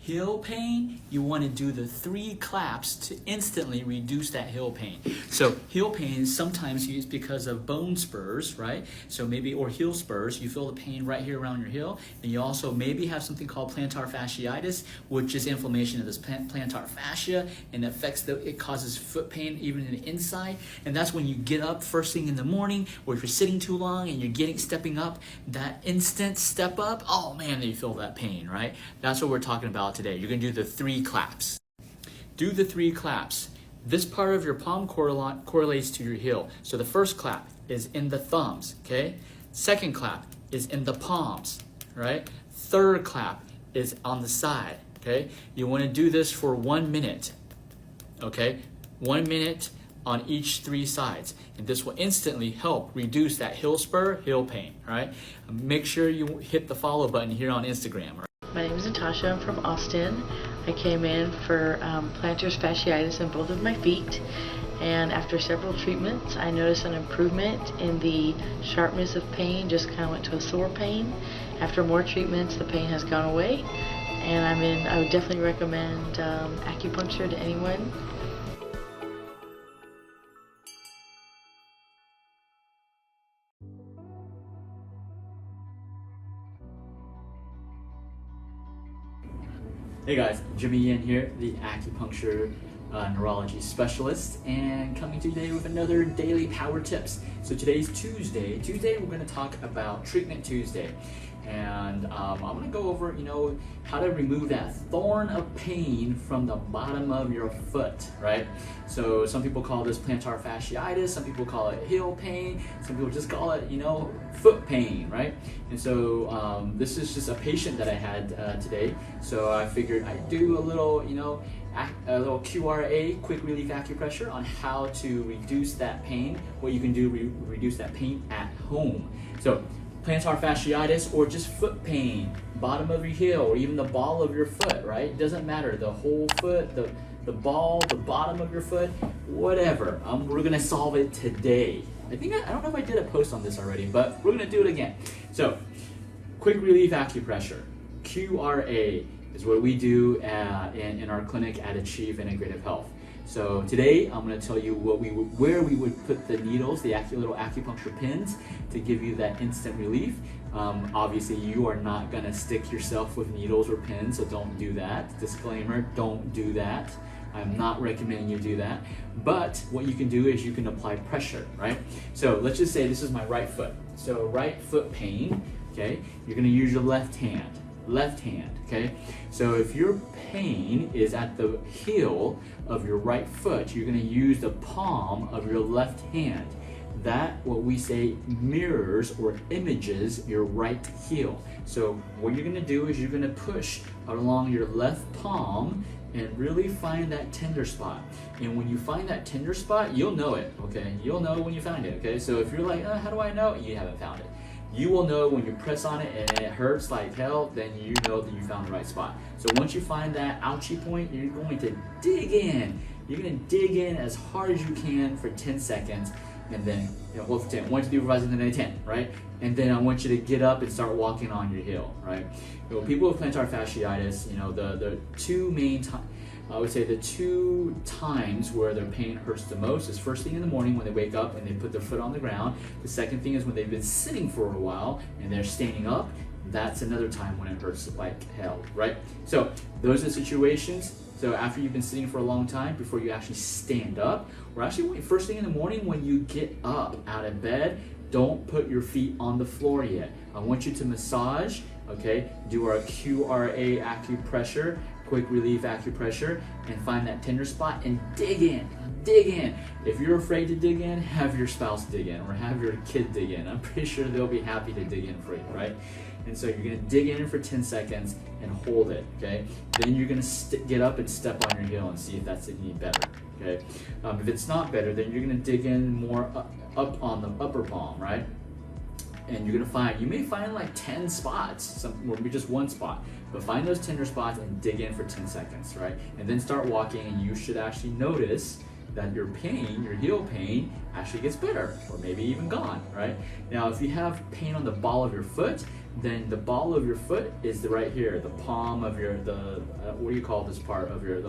heel pain, you want to do the 3 claps to instantly reduce that heel pain. So heel pain is sometimes used because of bone spurs, right? So maybe, or heel spurs, you feel the pain right here around your heel, and you also maybe have something called plantar fasciitis, which is inflammation of this plantar fascia, and it causes foot pain even in the inside. And that's when you get up first thing in the morning, or if you're sitting too long and you're stepping up, that instant step up, oh man, you feel that pain, right? That's what we're talking about today. You're going to do the 3 claps. Do the 3 claps. This part of your palm correlates to your heel. So the first clap is in the thumbs, okay? Second clap is in the palms, right? Third clap is on the side, okay? You want to do this for 1 minute, okay? 1 minute on each 3 sides. And this will instantly help reduce that heel spur, heel pain, right? Make sure you hit the follow button here on Instagram. Right? My name is Natasha. I'm from Austin. I came in for plantar fasciitis in both of my feet, and after several treatments I noticed an improvement in the sharpness of pain, just kind of went to a sore pain. After more treatments, the pain has gone away, and I would definitely recommend acupuncture to anyone. Hey guys, Jimmy Yin here, the acupuncture neurology specialist, and coming today with another daily power tips. So today's Tuesday. We're going to talk about Treatment Tuesday, and I'm going to go over, how to remove that thorn of pain from the bottom of your foot, right? So some people call this plantar fasciitis, some people call it heel pain, some people just call it, foot pain, right? And so this is just a patient that I had today, so I figured I'd do a little, a little QRA, quick relief acupressure, on how to reduce that pain, what you can do to reduce that pain at home. So plantar fasciitis, or just foot pain, bottom of your heel, or even the ball of your foot, right? It doesn't matter, the whole foot, the ball, the bottom of your foot, whatever. We're gonna solve it today. I don't know if I did a post on this already, but we're gonna do it again. So, quick relief acupressure, QRA, is what we do in our clinic at Achieve Integrative Health. So today I'm going to tell you where we would put the needles, the little acupuncture pins, to give you that instant relief. Obviously you are not going to stick yourself with needles or pins, so don't do that. Disclaimer, don't do that. I'm not recommending you do that. But what you can do is you can apply pressure, right? So let's just say this is my right foot. So right foot pain, okay? You're going to use your left hand, okay? So if your pain is at the heel of your right foot, you're gonna use the palm of your left hand. That, what we say, mirrors or images your right heel. So what you're gonna do is you're gonna push along your left palm and really find that tender spot. And when you find that tender spot, you'll know it, okay? You'll know when you find it, okay? So if you're like, how do I know? You haven't found it. You will know when you press on it and it hurts like hell, then you know that you found the right spot. So once you find that ouchie point, you're going to dig in. You're going to dig in as hard as you can for 10 seconds, and then, hold for 10. 1, 2, 3, 4, 5, 6, 7, 8, 10, right? And then I want you to get up and start walking on your heel, right? People with plantar fasciitis, the two main times, I would say the 2 times where their pain hurts the most is first thing in the morning when they wake up and they put their foot on the ground. The second thing is when they've been sitting for a while and they're standing up. That's another time when it hurts like hell, right? So those are the situations. So after you've been sitting for a long time, before you actually stand up, or actually first thing in the morning when you get up out of bed, don't put your feet on the floor yet. I want you to massage, okay? Do our QRA acupressure, quick relief acupressure, and find that tender spot and dig in. If you're afraid to dig in, have your spouse dig in or have your kid dig in. I'm pretty sure they'll be happy to dig in for you, right? And so you're gonna dig in for 10 seconds and hold it, okay? Then you're gonna get up and step on your heel and see if that's any better, okay? If it's not better, then you're gonna dig in more up on the upper palm, right? And you're gonna you may find like 10 spots, or maybe just 1 spot, but find those tender spots and dig in for 10 seconds, right? And then start walking, and you should actually notice that your pain, your heel pain, actually gets better, or maybe even gone, right? Now, if you have pain on the ball of your foot, then the ball of your foot is right here, the palm of your, what do you call this part of your,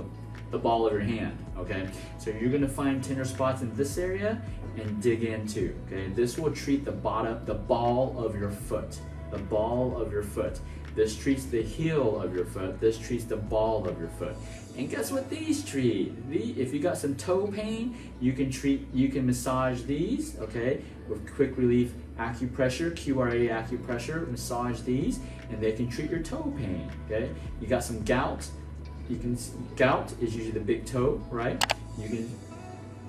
the ball of your hand, okay? So you're gonna find tender spots in this area and dig in too, okay? This will treat the ball of your foot, the ball of your foot. This treats the heel of your foot. This treats the ball of your foot. And guess what these treat? If you got some toe pain, you can massage these, okay? With quick relief acupressure, QRA acupressure, massage these, and they can treat your toe pain, okay? You got some gout. Gout is usually the big toe, right? You can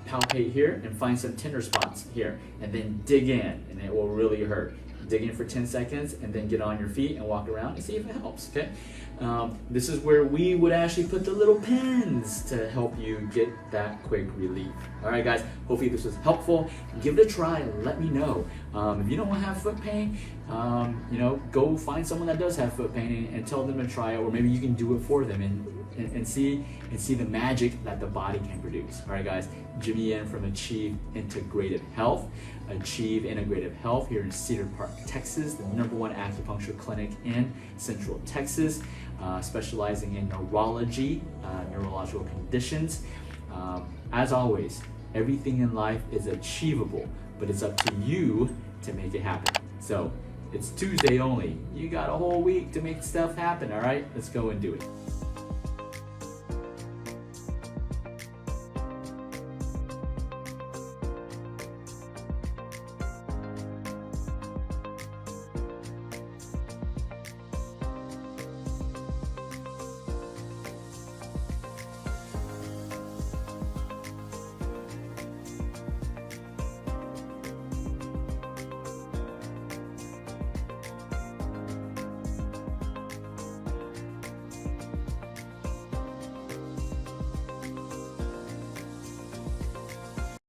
palpate here and find some tender spots here, and then dig in, and it will really hurt. Dig in for 10 seconds and then get on your feet and walk around and see if it helps, okay? This is where we would actually put the little pins to help you get that quick relief. All right, guys, hopefully this was helpful. Give it a try and let me know. If you don't have foot pain, go find someone that does have foot pain and tell them to try it, or maybe you can do it for them and see the magic that the body can produce. All right, guys, Jimmy Yen from Achieve Integrative Health. Achieve Integrative Health here in Cedar Park, Texas, the #1 acupuncture clinic in Central Texas, specializing in neurology, neurological conditions. As always, everything in life is achievable, but it's up to you to make it happen. So it's Tuesday only. You got a whole week to make stuff happen, all right? Let's go and do it.